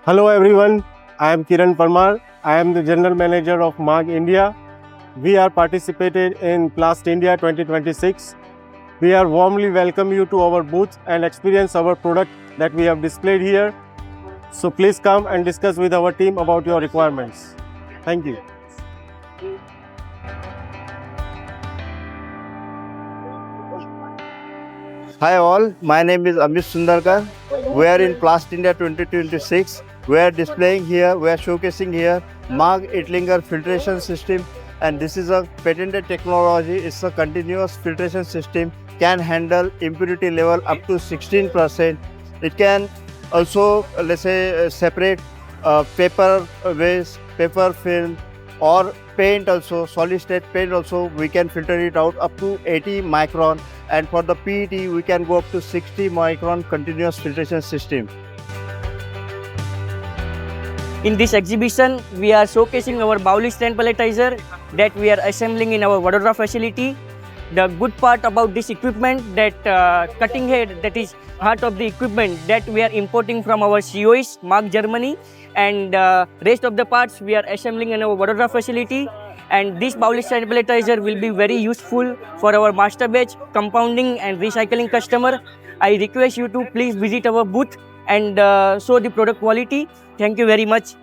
Hello everyone, I am Kiran Parmar. I am the General Manager of MAAG India. We are participated in PLASTINDIA 2026. We are warmly welcome you to our booth and experience our product that we have displayed here. So please come and discuss with our team about your requirements. Thank you. Hi all, my name is Amit Sundarkar. We are in PLASTINDIA 2026. We are displaying here, we are showcasing here MAAG ETTLINGER filtration system, and this is a patented technology. It's a continuous filtration system, can handle impurity level up to 16%. It can also, let's say, separate paper waste, paper film, or paint also, solid state paint also, we can filter it out up to 80 micron, and for the PET we can go up to 60 micron continuous filtration system. In this exhibition, we are showcasing our Baoli-3 pelletizer that we are assembling in our Vadodara facility. The good part about this equipment, that cutting head, that is heart of the equipment, that we are importing from our COEs, MAAG Germany, and rest of the parts we are assembling in our Vadodara facility. And this Baoli-3 pelletizer will be very useful for our master batch, compounding and recycling customer. I request you to please visit our booth and show the product quality. Thank you very much.